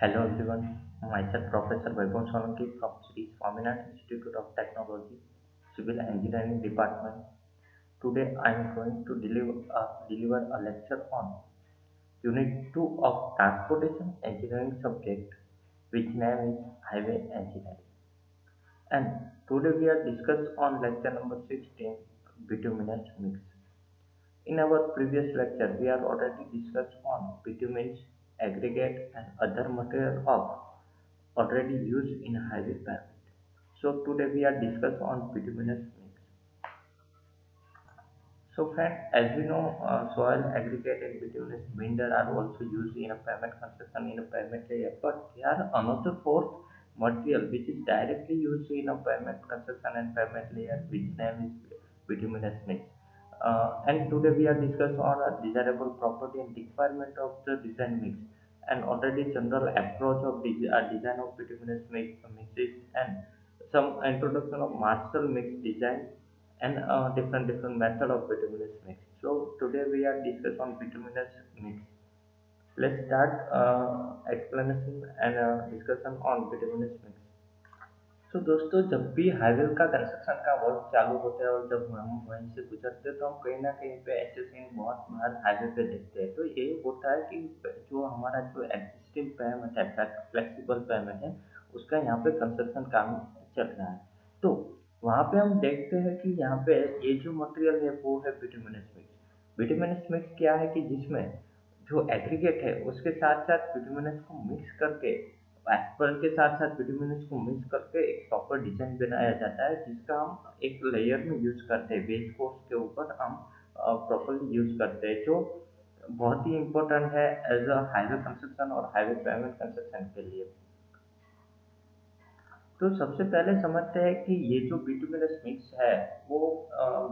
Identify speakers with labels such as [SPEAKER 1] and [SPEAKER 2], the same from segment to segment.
[SPEAKER 1] Hello everyone, myself Professor Vaibhav Solanki from Sri Swaminarayan Institute of Technology, Civil Engineering Department. Today I am going to deliver a lecture on Unit 2 of Transportation Engineering subject, which name is Highway Engineering. And today we are discussed on lecture number 16, Bituminous Mix. In our previous lecture, we are already discussed on bitumen, aggregate and other material of already used in highway pavement. So today we are discuss on bituminous mix. So friend, as we know, soil aggregate and bituminous binder are also used in a pavement construction in a pavement layer. But there are another fourth material which is directly used in a pavement construction and pavement layer, which name is bituminous mix. And today we are discuss on a desirable property and requirement of the design mix and already general approach of design of bituminous mixes and some introduction of Marshall mix design and different method of bituminous mix. So today we are discuss on bituminous mix. Let's start explanation and discussion on bituminous mix. तो दोस्तों जब भी highway का construction का work चालू होता है और जब हम वहीं से गुजरते हैं तो हम कहीं ना कहीं पे ऐसे सीन बहुत बार हाईवे पे देखते हैं। तो ये होता है कि जो हमारा जो एग्जिस्टिंग पेमेंट है, फ्लेक्सिबल पेमेंट है, उसका यहाँ पे कंस्ट्रक्शन काम चल रहा है। तो वहाँ पे हम देखते हैं कि यहाँ पे ये जो मटेरियल है वो है बिटुमिनस मिक्स। बिटुमिनस मिक्स क्या है कि जिसमें जो एग्रीगेट है उसके साथ साथ बिटुमिनस को मिक्स करके एस्फाल्ट के साथ साथ बिटुमिनस को मिक्स करके एक प्रॉपर डिजाइन बनाया जाता है, जिसका हम एक लेयर में यूज करते हैं। बेस कोर्स के ऊपर हम प्रॉपरली यूज करते हैं, जो बहुत ही इम्पोर्टेंट है एज अ हाईवे कंस्ट्रक्शन और हाईवे पेमेंट कंस्ट्रक्शन के लिए। तो सबसे पहले समझते हैं कि ये जो बिटुमिनस मिक्स है वो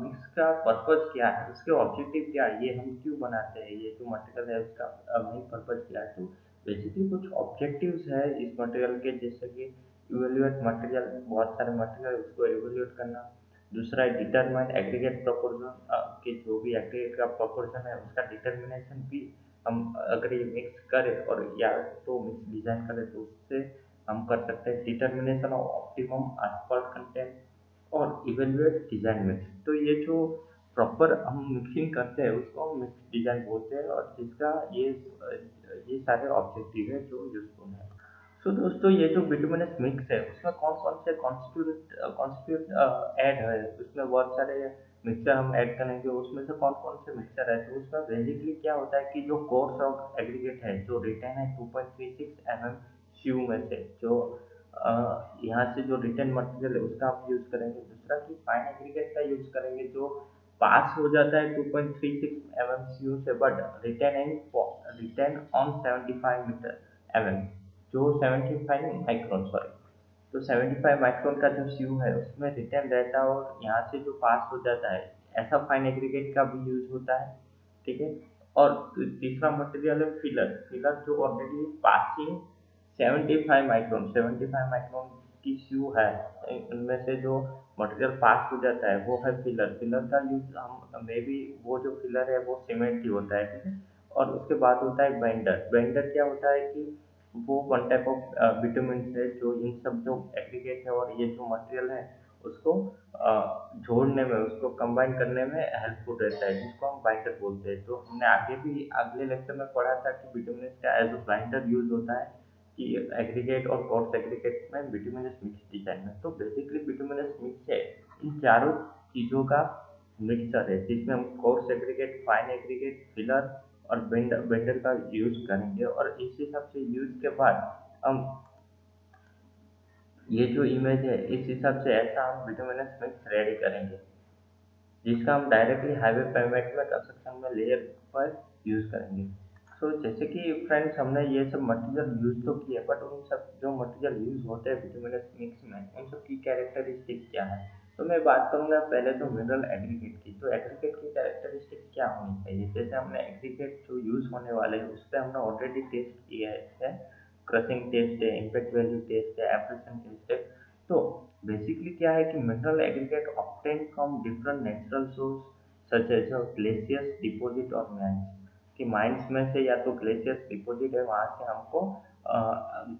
[SPEAKER 1] मिक्स का पर्पज क्या है, उसके ऑब्जेक्टिव क्या है, ये हम क्यों बनाते हैं, ये जो मटेरियल है उसका मेन पर्पज क्या है। तो बेसिकली कुछ ऑब्जेक्टिव्स है इस मटेरियल के, जैसे कि इवेल्युएट मटेरियल, बहुत सारे मटेरियल उसको इवेल्युएट करना। दूसरा है डिटरमाइन एग्रीगेट प्रोपोर्शन, कि जो भी एग्रीगेट का प्रोपोर्शन है उसका डिटर्मिनेशन भी हम अगर ये मिक्स करें और या तो मिक्स डिजाइन करें तो उससे हम कर सकते हैं। Determination of optimum asphalt content और इवेल्युएट डिजाइन मिक्स। तो ये जो प्रॉपर हम मिक्सिंग करते हैं उसको हम मिक्स डिजाइन बोलते हैं, और जिसका ये सारे ऑब्जेक्टिव है जो यूजफुल है। सो दोस्तों ये जो बिटुमिनस मिक्स है उसमें कौन कौन से कॉन्स्टिट्यूट ऐड है, उसमें बहुत सारे मिक्सचर हम ऐड करेंगे। उसमें से कौन कौन से मिक्सचर है, तो उसमें बेसिकली क्या होता है कि जो कोर्स ऑफ एग्रीगेट है जो रिटेन है 2.36 mm सीयू में से, जो यहाँ से जो रिटेन मटेरियल है उसका आप यूज करेंगे। दूसरा कि फाइन एग्रीगेट का यूज करेंगे जो पास हो जाता है 2.36 mm सीयू से, but retain on 75 metre mm, जो 75 माइक्रोन, सॉरी, तो 75 माइक्रोन का जो सीयू है उसमें रिटर्न रहता है और यहाँ से जो पास हो जाता है, ऐसा फाइन एग्रीगेट का भी यूज होता है। ठीक है। और तीसरा मटेरियल है फिलर। फिलर जो ऑलरेडी पासिंग 75 माइक्रोन की सीयू है, इनमें से जो मटेरियल पास हो जाता है वो है फिलर। फिलर का यूज हम मे बी वो जो फिलर है वो सीमेंट ही होता है। ठीक है। और उसके बाद होता है बेंडर। बेंडर क्या होता है कि वो वन टाइप ऑफ विटामिन है जो इन सब जो एग्रीगेट है और ये जो मटेरियल है उसको जोड़ने में, उसको कंबाइन करने में हेल्पफुल रहता है, जिसको हम बाइंडर बोलते हैं। तो हमने आगे भी अगले लेक्चर में पढ़ा था कि विटामिन का एज अ बाइंडर यूज होता है कि एग्रीगेट और कोर्स एग्रीगेट में विटामिन मिक्स डिजाइन में। तो बेसिकली विटामिन मिक्स है इन चारों चीज़ों का मिक्सचर है, जिसमें हम coarse aggregate, fine aggregate, filler और बेंडर का यूज करेंगे। और इस हिसाब से यूज के बाद हम ये जो इमेज है इस हिसाब से ऐसा हम बिटुमिनस मिक्स रेडी करेंगे, जिसका हम डायरेक्टली हाईवे पेमेंट में कंस्ट्रक्शन में लेयर पर यूज करेंगे। सो जैसे कि फ्रेंड्स हमने ये सब मटेरियल यूज तो किए, बट उन सब जो मटेरियल यूज होते हैं बिटुमिनस मिक्स में उन सब की कैरेक्टरिस्टिक क्या है। तो मैं बात करूंगा पहले तो मिनरल एग्रीगेट की। तो एग्रीगेट की कैरेक्टरिस्टिक क्या होनी चाहिए, जैसे हमने एग्रीगेट जो यूज होने वाले हैं उस पर हमने ऑलरेडी टेस्ट किया है, क्रशिंग टेस्ट है, इम्पैक्ट वैल्यू टेस्ट है, एब्रेशन टेस्ट है। तो बेसिकली क्या है कि mineral aggregate obtain from different natural source such as glaciers, deposit और माइंस। कि माइंस में से या तो ग्लेशियर्स डिपॉजिट है वहाँ से हमको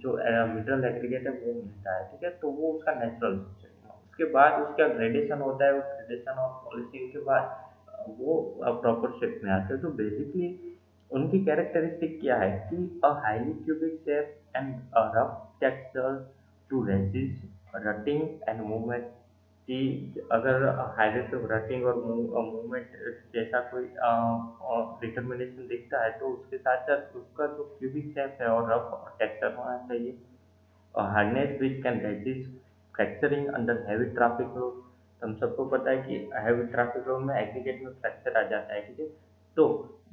[SPEAKER 1] जो मिनरल एग्रीगेट है वो मिलता है, ठीक है। तो वो उसका नेचुरल सोर्स है। उसके बाद उसका ग्रेडेशन होता है, उस ग्रेडेशन और पॉलिशिंग के बाद वो प्रॉपर शेप में आते हैं। तो बेसिकली उनकी कैरेक्टरिस्टिक क्या है कि a highly cubic shape and a rough texture to resist rutting and movement, कि अगर हाईवे पे रटिंग और मूवमेंट जैसा कोई डिटर्मिनेशन दिखता है तो उसके साथ साथ उसका जो क्यूबिक शेप है और रफ टेक्सचर होना चाहिए। Hardness which can resist fracturing under heavy traffic load. तो हम सबको पता है कि हैवी ट्रैफिक लोड में एग्रीगेट में फ्रैक्चर आ जाता है, ठीक है। तो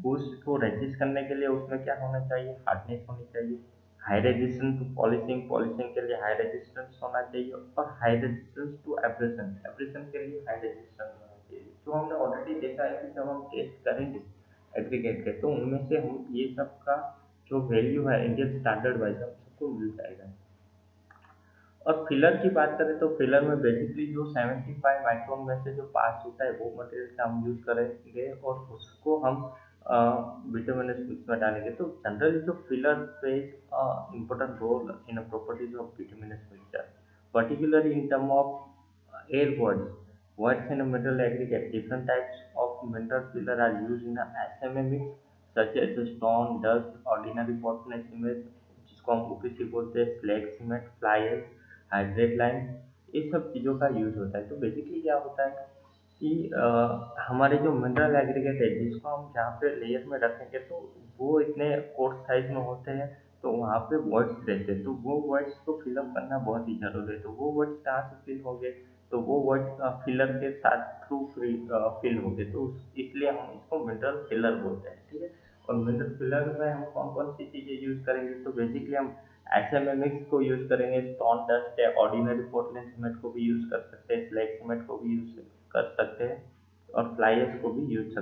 [SPEAKER 1] उसको रेजिस्ट करने के लिए उसमें क्या होना चाहिए, हार्डनेस होनी चाहिए। High resistance to polishing, polishing के लिए हाई रेजिस्टेंस होना चाहिए। और high resistance to abrasion, abrasion के लिए हाई रेजिस्टेंस होना चाहिए। जो हमने ऑलरेडी देखा है कि जब हम टेस्ट करेंगे एग्रीगेट के तो उनमें से हम ये सब का जो वैल्यू है इंडियन स्टैंडर्ड वाइज हम सबको मिल जाएगा। और फिलर की बात करें तो फिलर में बेसिकली जो 75 माइक्रोन में से जो पास होता है वो मटेरियल का हम यूज करेंगे और उसको हम बिटुमिनस मिक्स में डालेंगे। तो जनरली जो filler plays important role in properties of bituminous mixture, particularly in terms of air voids. Voids in a mineral aggregate. Different types of mineral filler are used in a SMA mix, such as stone, dust, ordinary Portland cement, जिसको हम OPC बोलते हैं, slag cement, fly ash, hydrate line, ये सब चीज़ों का use होता है। तो बेसिकली क्या होता है कि हमारे जो मिनरल एग्रीगेट है जिसको हम जहाँ पे लेयर में रखेंगे तो वो इतने कोर्स साइज में होते हैं, तो वहाँ पे वर्ड्स रहते हैं। तो वो वर्ड्स को फिलअप करना बहुत ही जरूरी है। तो वो वर्ड्स कहाँ से फिल होंगे, तो वो वर्ड फिलर के साथ थ्रू फिल होंगे। तो इसलिए हम इसको मिनरल फिलर बोलते हैं, ठीक है। और मिनरल फिलर में हम कौन कौन सी चीज़ें यूज करेंगे, तो बेसिकली हम एसएमएमएक्स को यूज करेंगे, स्टोन डस्ट है, ऑर्डिनरी पोर्टलैंड सीमेंट को भी यूज कर सकते हैं, स्लैग सीमेंट को भी यूज कर सकते हैं, और फ्लाई को भी यूज कर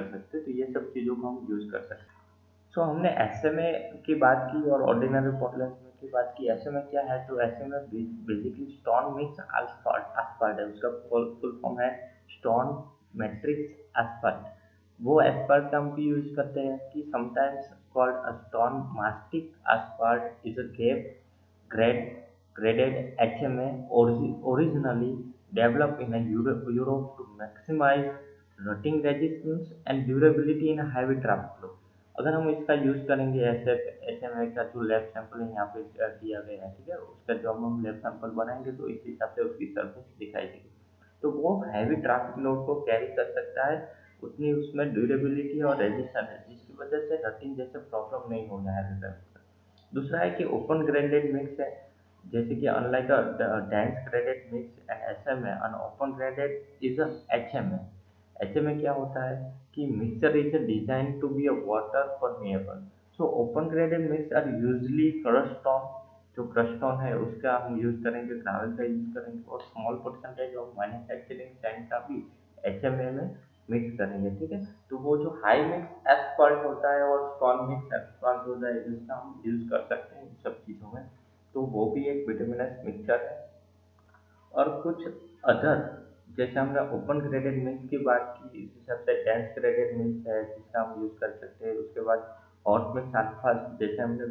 [SPEAKER 1] सकते हैं। तो ये सब चीज़ों को हम यूज कर सकते हैं। सो हमने एसएमए की बात की और ऑर्डिनरी पोर्टलैंड सीमेंट की बात की। एसएमए क्या है, तो SMA basically stone mix asphalt, asphalt है उसका फुल फॉर्म है स्टोन मैट्रिक्स एस्फाल्ट। वो एस्फाल्ट का हम भी यूज करते हैं कि sometimes called a stone mastic asphalt is a gap grade, graded HMA originally developed in Europe to maximize rotting resistance and durability in heavy traffic flow। अगर हम इसका यूज करेंगे ऐसे HMA का जो लैब सैंपल है यहाँ पे दिया गया है, ठीक है, उसका जब हम लैब सैंपल बनाएंगे तो इस हिसाब से उसकी सर्फेस दिखाई देगी। तो वो हैवी ट्रैफिक लोड को कैरी कर सकता है, उतनी उसमें ड्यूरेबिलिटी और रेजिस्टेंस है जिसकी वजह से रटिंग जैसे प्रॉब्लम नहीं होना है। दूसरा है कि ओपन ग्रेडेड मिक्स है, जैसे कि unlike a dense graded mix and SMA, an open graded is a HMA. HMA क्या होता है कि mixture is design to be a water permeable. So open graded mix are usually crust on, जो crust on है उसका हम use करेंगे, gravel का यूज करेंगे, और small percentage of manufacturing sand का भी एचएमए में मिक्स करेंगे, ठीक है। तो वो जो हाई मिक्स एस्फाल्ट होता है और स्टोन मिक्स एस्फाल्ट होता है जिसका हम यूज कर सकते हैं इन सब चीज़ों में, तो वो भी एक बिटुमिनस मिक्सचर है। और कुछ अदर, जैसे हमने ओपन ग्रेडेड मिक्स की बात की, इस हिसाब से डेंस ग्रेडेड मिक्स है जिसका हम यूज कर सकते हैं। उसके बाद हॉट मिक्स आसपास, जैसे हमने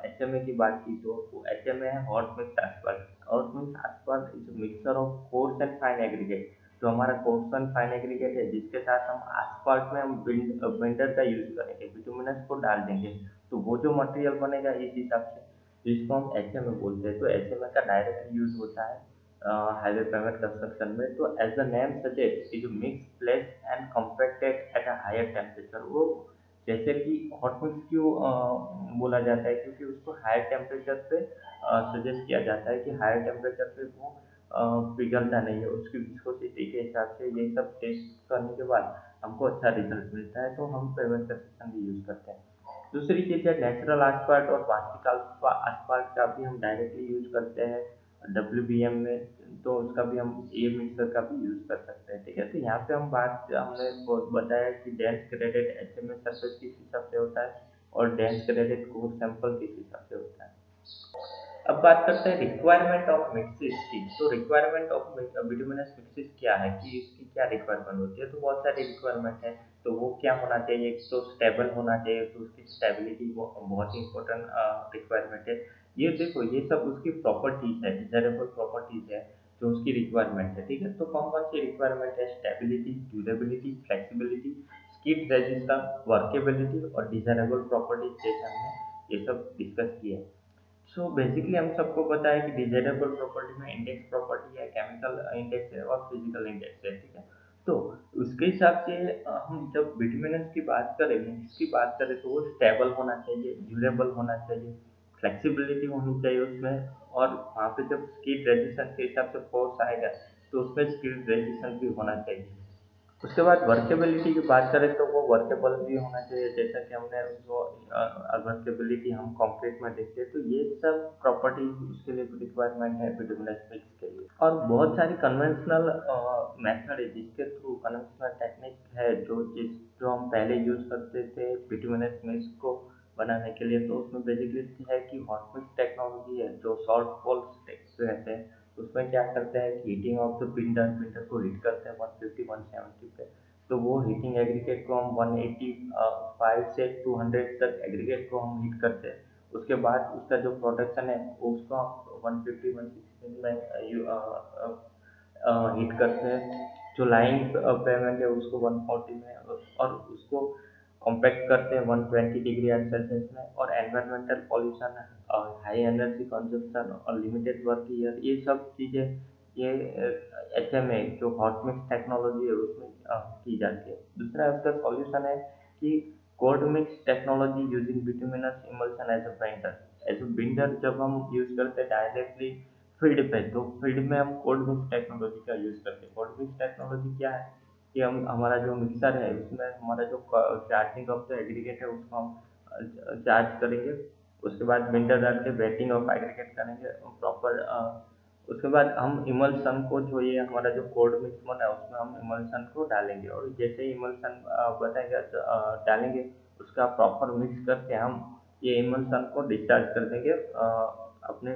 [SPEAKER 1] एचएमए की बात की तो वो एचएमए है हॉट मिक्स आसपास। हॉट मिक्स आसपास is mixture of course and fine aggregate, जो हमारा कोर्स एंड फाइन एग्रीगेट है जिसके साथ हम आसपास में हम बिल्डर का यूज करेंगे, बिटुमिनस को डाल देंगे, तो वो जो मटेरियल बनेगा इस हिसाब से, जिसको हम एचएमए बोलते हैं। तो एचएमए का डायरेक्ट यूज होता है हाईवे पेमेंट कंस्ट्रक्शन में। तो as the name suggest is mix place and compacted at a higher temperature. वो जैसे कि हॉट मिक्स क्यों बोला जाता है, क्योंकि उसको हायर टेम्परेचर पे सजेस्ट किया जाता है कि हायर टेम्परेचर पे वो पिघलता नहीं है, उसकी विस्कोसिटी के हिसाब से। ये सब टेस्ट करने के बाद हमको अच्छा रिजल्ट मिलता है, तो हम पेमेंट कंस्ट्रक्शन भी यूज करते हैं। दूसरी चीज़ है नेचुरल आसपाल्ट और वास्टिकल आसपाल्ट का भी हम डायरेक्टली यूज करते हैं डब्ल्यूबीएम में, तो उसका भी हम ए मिक्सर का भी यूज कर सकते हैं, ठीक है। तो यहाँ पे हम बात हमने बहुत बताया कि डेंस ग्रेडेड एचएमए सरफेस किस हिसाब से होता है और डेंस ग्रेडेड कोर सैंपल किस हिसाब से होता है। अब बात करते हैं रिक्वायरमेंट ऑफ मिक्सिस की। तो रिक्वायरमेंट ऑफ बिटुमिनस मिक्सिस क्या है कि इसकी क्या रिक्वायरमेंट होती है? तो बहुत सारी रिक्वायरमेंट है। तो वो क्या होना चाहिए? एक तो स्टेबल होना चाहिए, तो उसकी स्टेबिलिटी बहुत ही इंपॉर्टेंट रिक्वायरमेंट है। ये देखो, ये सब उसकी प्रॉपर्टीज है, डिजायरेबल प्रॉपर्टीज है जो उसकी रिक्वायरमेंट है। ठीक है, तो कौन कौन सी रिक्वायरमेंट है? Stability, durability, flexibility, skid resistance, workability और डिजायरेबल प्रॉपर्टीज जैसे हमने ये सब डिस्कस किया। सो बेसिकली हम सबको पता है कि डिजायरेबल प्रॉपर्टी में इंडेक्स प्रॉपर्टी है, केमिकल इंडेक्स है और फिजिकल इंडेक्स है। ठीक है, तो उसके हिसाब से हम जब बिटुमिनस की बात करें, इसकी बात करें, तो वो स्टेबल होना चाहिए, ड्यूरेबल होना चाहिए, फ्लेक्सिबिलिटी होनी चाहिए उसमें। और वहाँ पे जब स्किड रेजिस्टेंस के हिसाब से फोर्स आएगा, तो उसमें स्किड रेजिस्टेंस भी होना चाहिए। उसके बाद वर्केबिलिटी की बात करें तो वो वर्केबल भी होना चाहिए, जैसा कि हमने उसको वर्केबिलिटी हम कंक्रीट में देखते हैं। तो ये सब प्रॉपर्टी उसके लिए रिक्वायरमेंट है बिटुमिनस मिक्स के लिए। और बहुत सारी कन्वेंशनल मेथड है जिसके थ्रू, कन्वेंशनल टेक्निक है जो हम पहले यूज करते थे बिटुमिनस मिक्स को बनाने के लिए। तो उसमें बेसिकली है कि हॉट मिक्स टेक्नोलॉजी है, जो सॉल्ट फॉल्स रहते हैं। उसमें क्या करते हैं कि heating of the Pindar Pindar को हीट करते हैं 150 170 पे। तो वो हीटिंग एग्रीगेट को हम 185 से 200 तक एग्रीगेट को हम हीट करते हैं। उसके बाद उसका जो प्रोडक्शन है उसको हम 150 160 में हीट करते हैं। जो लाइंग पेमेंट है उसको 140 में, और उसको कॉम्पैक्ट करते हैं 120 डिग्री सेल्सियस में। और environmental pollution, high energy consumption और लिमिटेड वर्क ईयर, ये सब चीज़ें ये HMA जो हॉट मिक्स टेक्नोलॉजी है उसमें की जाती है। दूसरा उसका सॉल्यूशन है कि cold mix technology using bituminous emulsion as a binder. As a binder जब हम यूज करते हैं डायरेक्टली फील्ड पे, तो फील्ड में हम कोल्ड मिक्स टेक्नोलॉजी का यूज करते हैं। कोल्ड मिक्स टेक्नोलॉजी क्या है कि हम हमारा जो मिक्सर है उसमें हमारा जो चार्जिंग ऑफ द एग्रीगेट है उसको हम चार्ज करेंगे। उसके बाद बिंडर डाल के वेटिंग ऑफ एग्रीगेट करेंगे प्रॉपर। उसके बाद हम इमल्सन को, जो ये हमारा जो कोल्ड मिक्स बना है उसमें हम इमल्सन को डालेंगे, और जैसे ही इमल्सन बताएंगे डालेंगे, उसका प्रॉपर मिक्स करके हम ये इमल्सन को डिस्चार्ज कर देंगे अपने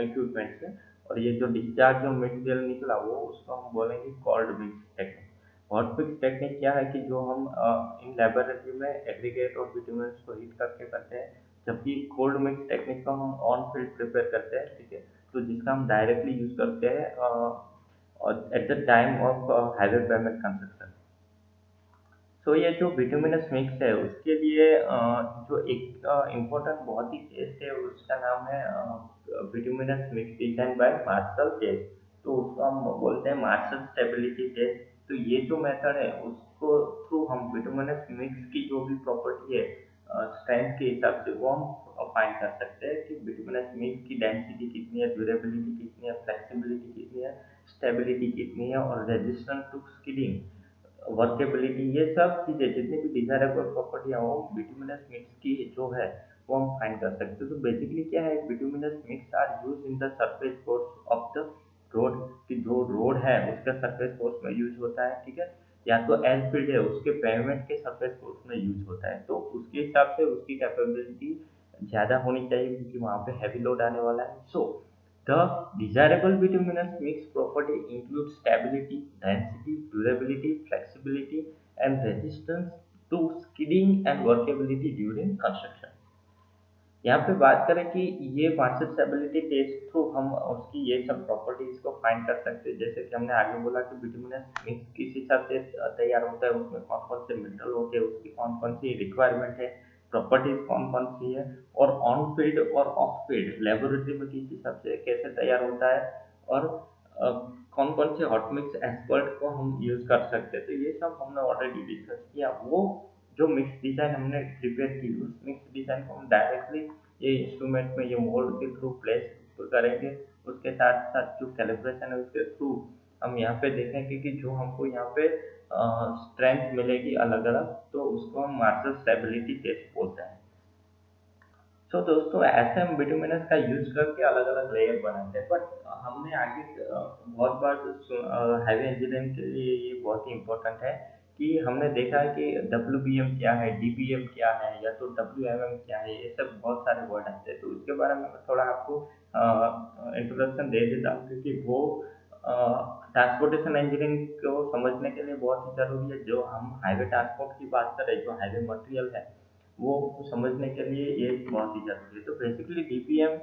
[SPEAKER 1] इक्विपमेंट से। और ये जो डिस्चार्ज जो मटेरियल निकला वो उसको हम बोलेंगे cold mix technique. Hot mix technique क्या है कि जो हम इन लेबोरेटरी में एग्रीगेट और बिटुमेंस को हीट करके करते हैं, जबकि कोल्ड मिक्स टेक्निक को हम ऑन फील्ड प्रिपेयर करते हैं। ठीक है, तो जिसका हम डायरेक्टली यूज करते हैं और at the time of highway payment construction. तो ये जो बिटुमिनस मिक्स है उसके लिए जो एक इम्पोर्टेंट बहुत ही टेस्ट है उसका नाम है bituminous mix design by Marshall test. तो उसको हम बोलते हैं मार्शल स्टेबिलिटी टेस्ट। तो ये जो मेथड है उसको थ्रू हम बिटुमिनस मिक्स की जो भी प्रॉपर्टी है स्ट्रेंथ के हिसाब से वो हम फाइंड कर सकते हैं कि बिटुमिनस मिक्स की डेंसिटी कितनी है, ड्यूरेबिलिटी कितनी है, फ्लेक्सिबिलिटी कितनी है, स्टेबिलिटी कितनी है और रेजिस्टेंस टू स्किडिंग, वर्केबिलिटी, ये सब चीज़ें जितनी भी डिजायरेबल प्रॉपर्टियाँ हो बिटुमिनस मिक्स की जो है वो हम फाइंड कर सकते हैं। तो बेसिकली क्या है, bituminous mix are use in the surface course of the road. कि जो रोड है उसका सरफेस कोर्स में यूज होता है। ठीक है, या तो एज फील्ड है उसके पेवमेंट के सरफेस कोर्स में यूज होता है। तो उसके हिसाब से उसकी कैपेबिलिटी ज़्यादा होनी चाहिए क्योंकि वहाँ पे हैवी लोड आने वाला है। सो the desirable bituminous mix property includes stability, density, durability, flexibility, and resistance to skidding and workability during construction. यहाँ पे बात करें कि ये मास्टर स्टेबिलिटी टेस्ट थ्रू हम उसकी ये सब प्रॉपर्टीज को फाइंड कर सकते हैं। जैसे कि हमने आगे बोला कि बिटुमिनस मिक्स किस हिसाब से तैयार होता है, उसमें कौन कौन से मिनरल होते हैं, उसकी कौन कौन सी रिक्वायरमेंट है, प्रॉपर्टीज कौन कौन सी है, और ऑन फील्ड और ऑफ फील्ड लेबोरेटरी में किस हिसाब से कैसे तैयार होता है, और कौन कौन से हॉट मिक्स एक्सपर्ट को हम यूज कर सकते हैं। तो ये सब हमने ऑलरेडी डिस्कस किया। वो जो मिक्स डिजाइन हमने प्रिपेयर की उस मिक्स डिजाइन को हम डायरेक्टली ये इंस्ट्रूमेंट में ये मोल्ड के थ्रू प्लेस करेंगे। उसके साथ साथ जो कैलिब्रेशन है उसके थ्रू हम यहाँ पे देखेंगे कि जो हमको यहाँ पे स्ट्रेंथ मिलेगी अलग अलग, तो उसको हम मार्शल स्टेबिलिटी टेस्ट बोलते हैं। सो दोस्तों, ऐसे हम बिटुमिनस का यूज करके अलग अलग लेयर बनाते हैं। बट हमने आगे बहुत बार हैवी इंजीनियरिंग के लिए ये बहुत ही इंपॉर्टेंट है कि हमने देखा है कि डब्ल्यूबीएम क्या है, डीबीएम क्या है, या तो डब्ल्यूएमएम क्या है, ये सब बहुत सारे वर्ड आते हैं। तो इसके बारे में मैं थोड़ा आपको इंट्रोडक्शन दे देता हूँ, क्योंकि वो ट्रांसपोर्टेशन इंजीनियरिंग को समझने के लिए बहुत ही ज़रूरी है। जो हम हाईवे ट्रांसपोर्ट की बात करें, जो हाईवे मटेरियल है, वो समझने के लिए ये बहुत ही ज़रूरी है। तो बेसिकली डीबीएम,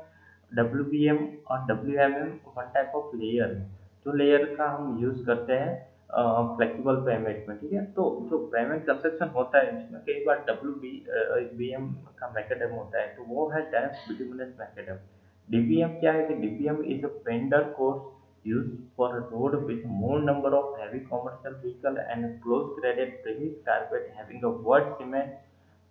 [SPEAKER 1] डब्ल्यूबीएम और डब्ल्यूएमएम वन टाइप ऑफ लेयर है, जो लेयर का हम यूज़ करते हैं फ्लेक्सिबल पेमेंट में, ठीक है। तो जो पेमेंट कंस्ट्रक्शन होता है, इसमें कई बार बी एम का मैकेडम होता है, तो वो है डेंस बिटुमिनस मैकेडम। डीबीएम क्या है कि DBM is a vendor course used for a road with more number of heavy commercial vehicle and close graded premise carpet having a wet cement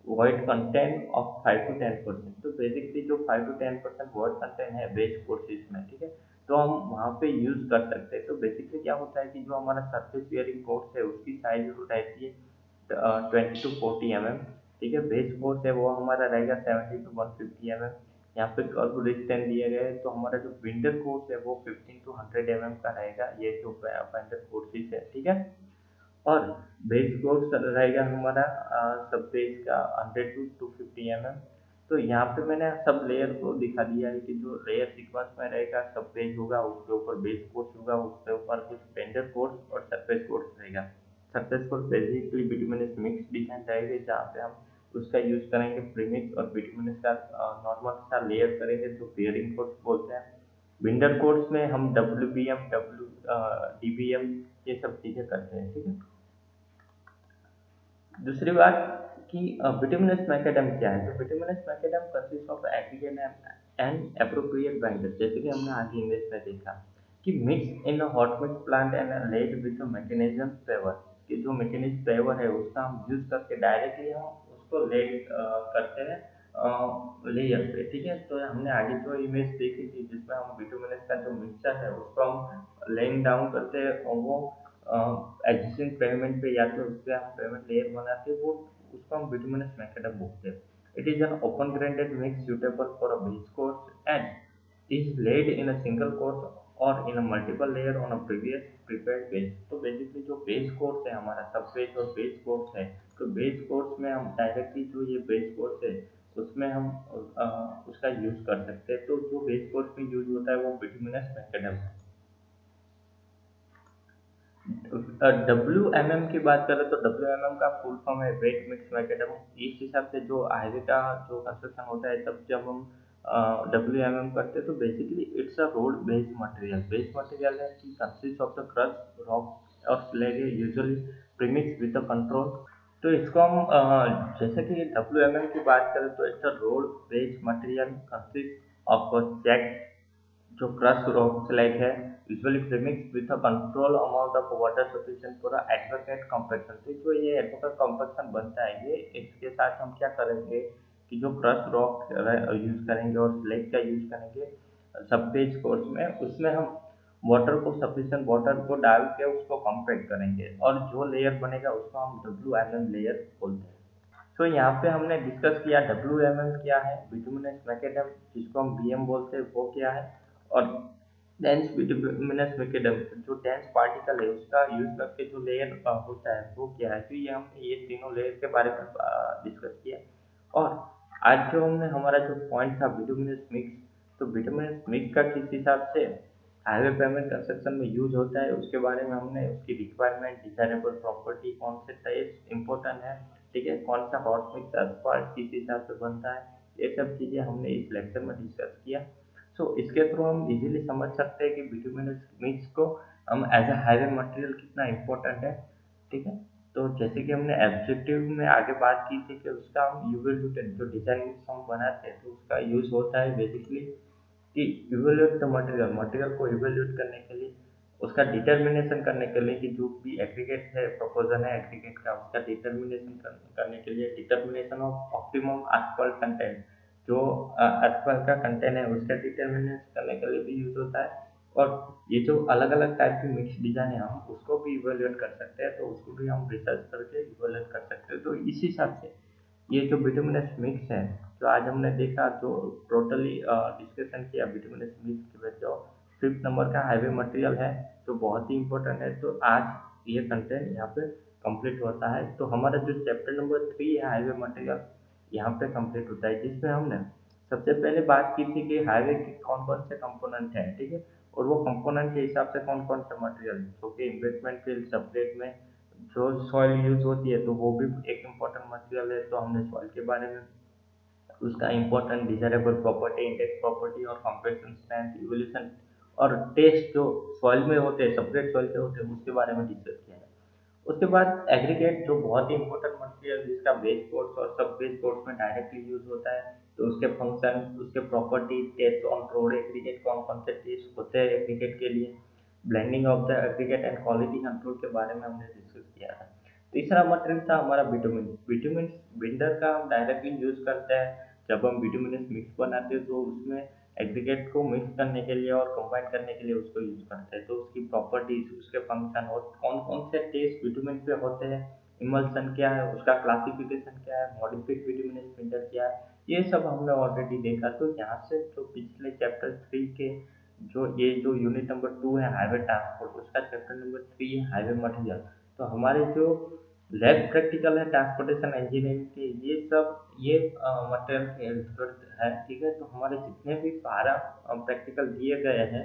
[SPEAKER 1] void content of 5 to 10%। तो basically जो 5 to 10% word content है base courses में, ठीक है, तो हम वहाँ पे यूज कर सकते हैं। तो बेसिकली क्या होता है कि जो हमारा सरफेस वेयरिंग कोर्स है, उसकी साइज रहती है 20 to 40 mm, ठीक है। बेस कोर्स है वो हमारा रहेगा 70 to 150 mm। यहाँ पे कर्व डिस्टेंस दिया गया है, तो हमारा जो विंडर कोर्स है वो 15 to 100 mm का रहेगा, ये जो वेंडर कोर्सेज है, ठीक है। और बेस कोर्स रहेगा हमारा सब पेज का 100 to 250 mm। तो यहाँ पे मैंने सब लेयर को दिखा दिया है कि जो लेयर सीक्वेंस में रहेगा, सब पेज होगा, उसके ऊपर बेस कोर्स होगा, उसके ऊपर कुछ टेंडर कोर्स और सरफेस कोर्स रहेगा। Surface course basically bituminous mix design रहेगी, जहाँ पे हम उसका यूज करेंगे प्रीमिक्स और बिटुमिनस का नॉर्मल सा लेयर करेंगे, जो पेयरिंग कोर्स बोलते हैं। विंडर कोर्स में हम डब्ल्यूबीएम, डीबीएम, ये सब चीजें करते हैं, ठीक है। दूसरी बात कि बिटुमिनस मैकेडम क्या है। तो bituminous macadam consist of aggregate and appropriate binder, जैसे कि हमने आगे इमेज में देखा कि mix in hot mix plant and laid with mechanism paver, कि जो मैकेनिज्म पेवर है उसका हम यूज करके डायरेक्टली हम उसको लेड करते हैं लेयर पे, ठीक है। तो हमने आगे जो इमेज देखी थी, जिसमें हम बिटुमिनस का जो मिक्सचर है उसको हम लेइंग डाउन करते हैं, और वो एग्जिस्टिंग पेमेंट पे या तो उस पे हम पेमेंट लेयर बनाते हैं, वो उसको हम बिटुमिनस मैकेडम बोलते हैं। It is an open grinded mix suitable for a base course and is laid in a single course or in a multiple layer on a previous prepared base। तो basically जो base course है हमारा, सब base और base course है, तो base course में हम डायरेक्टली जो ये बेस कोर्स है उसमें हम उसका यूज कर सकते हैं। तो जो बेस कोर्स में यूज होता है वो बिटुमिनस मैकेडम है। डब्ल्यू की बात करें तो डब्ल्यू का फुल फॉर्म है वेट मिक्स मैकेडम। इस हिसाब से जो हाईवे का जो कंस्ट्रक्शन होता है, तब जब हम करते हैं, तो basically it's a road based material है कि consist of the crust rock और स्लैग है, usually premix with the control. तो इसको हम जैसे कि डब्ल्यू की बात करें तो it's a road based material consist of jack, जो क्रस्ट रॉक स्लैग है, usually premix with a control amount of water sufficient for advocate compaction. तो जो ये एडवोकेट कॉम्पैक्शन बनता है, ये इसके साथ हम क्या करेंगे कि जो क्रस्ट रॉक यूज करेंगे और स्लैग का यूज करेंगे सब पेज कोर्स में, उसमें हम वाटर को सफिशिएंट वाटर को डाल के उसको कॉम्पैक्ट करेंगे, और जो लेयर बनेगा उसको हम डब्ल्यू लेयर बोलते हैं। तो यहाँ पे हमने डिस्कस किया डब्ल्यू क्या है, बिटुमिनस मैकेडम जिसको हम बीएम बोलते हैं वो क्या है, और डेंस बिटुमिनस मैकेडम जो डेंस पार्टिकल है उसका यूज करके जो लेयर होता है वो क्या है। तो ये हमने ये तीनों लेयर के बारे में डिस्कस किया। और आज जो हमने हमारा जो पॉइंट था बिटुमिनस मिक्स, तो बिटुमिनस मिक्स का किस हिसाब से हाईवे पेमेंट कंस्ट्रक्शन में यूज होता है उसके बारे में हमने, उसकी रिक्वायरमेंट, डिजायरेबल प्रॉपर्टी, कौन से टेस्ट इंपॉर्टेंट है, ठीक है, कौन सा हॉट मिक्स asphalt किस हिसाब से बनता है, ये सब चीजें हमने इस लेक्चर में डिस्कस किया। सो इसके थ्रू हम इजीली समझ सकते हैं कि बिटुमिनस मिक्स को हम एज ए हाईवे मटेरियल कितना इम्पोर्टेंट है, ठीक है। तो जैसे कि हमने एब्जेक्टिव में आगे बात की थी कि उसका हम यूवेल्यूटेड जो डिजाइन मिक्स हम बनाते हैं, तो उसका यूज होता है बेसिकली कि इवेल्यूट द मटेरियल, मटेरियल को इवेल्यूट करने के लिए, उसका डिटर्मिनेशन करने के लिए कि जो भी एग्रीगेट है, प्रोपोजन है एग्रीगेट का, उसका डिटर्मिनेशन करने के लिए, डिटर्मिनेशन ऑफ ऑप्टिमम आसफल्ट कंटेंट, जो आसफल्ट का कंटेंट है उसका डिटर्मिनेशन करने के लिए भी यूज होता है। और ये जो अलग अलग टाइप की मिक्स डिजाइन है, हम उसको भी इवेल्यूट कर सकते हैं, तो उसको भी हम रिसर्च करके इवेल्यूट कर सकते हैं। तो इस हिसाब से ये जो बिटुमिनस मिक्स है, जो आज हमने देखा, जो टोटली डिस्कशन किया बिटुमिनस मिक्स के बाद, जो 5th नंबर का हाईवे मटेरियल है, जो बहुत ही इंपॉर्टेंट है। तो आज ये कंटेंट यहाँ पे कंप्लीट होता है। तो हमारा जो चैप्टर नंबर 3 है हाईवे मटेरियल, यहाँ पे कंप्लीट होता है, जिसमें हमने सबसे पहले बात की थी कि हाईवे के कौन कौन से कंपोनेंट हैं, ठीक है, और वो कंपोनेंट के हिसाब से कौन कौन से मटेरियल जो कि इन्वेस्टमेंट फील्ड सेपरेट में जो सॉइल यूज होती है तो वो भी एक इम्पोर्टेंट मटेरियल है। तो हमने सॉइल के बारे में, उसका important desirable property, index property और कंप्रेशन स्ट्रेंथ, इवोल्यूशन और टेस्ट जो सॉइल में होते हैं, सेपरेट सॉइल के होते हैं, उसके बारे में डिस्कस किया है। उसके बाद एग्रीगेट जो बहुत ही इंपॉर्टेंट मटेरियल जिसका बेस कोर्स और सब बेस कोर्स में डायरेक्टली यूज होता है, तो उसके फंक्शन, उसके property, test on road aggregate, कौन कौन से टेस्ट होते हैं एग्रीगेट के लिए, blending of the aggregate and quality control के बारे में हमने डिस्कस किया था। तीसरा मटेरियल था हमारा बिटुमिन। बिटुमिन बिल्डर का हम डायरेक्टली यूज करते हैं जब हम बिटुमिनस मिक्स बनाते हैं, तो उसमें एग्रीगेट को मिक्स करने के लिए और कंबाइन करने के लिए उसको यूज करते हैं। तो उसकी प्रॉपर्टीज, उसके फंक्शन और कौन कौन से टेस्ट बिटुमिन पे होते हैं, इमल्सन क्या है, उसका क्लासिफिकेशन क्या है, मॉडिफाइड बिटुमिनस फिल्टर क्या है, ये सब हमने ऑलरेडी देखा। तो यहाँ से जो पिछले चैप्टर 3 के जो यूनिट नंबर 2 है हाईवे ट्रांसपोर्ट, उसका चैप्टर नंबर 3 है हाईवे मटेरियल। तो हमारे जो लैब प्रैक्टिकल है ट्रांसपोर्टेशन इंजीनियरिंग के, ये सब ये मटेरियल के रिजल्ट है, ठीक है। तो हमारे जितने भी 12 प्रैक्टिकल दिए गए हैं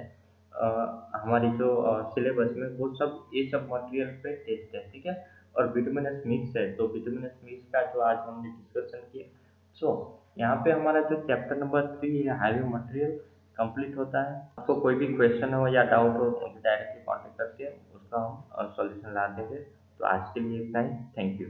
[SPEAKER 1] हमारी जो सिलेबस में, वो सब ये सब मटेरियल पे टेस्ट है, ठीक है। और बिटुमिनस मिक्स है, तो बिटुमिनस मिक्स का जो आज हमने डिस्कशन किया। सो यहाँ पे हमारा जो चैप्टर नंबर 3 है हाईवे मटेरियल कंप्लीट होता है। आपको कोई भी क्वेश्चन हो या डाउट हो तो डायरेक्टली कॉन्टेक्ट करके उसका हम सॉल्यूशन ला देंगे। तो आज के लिए इतना ही, थैंक यू।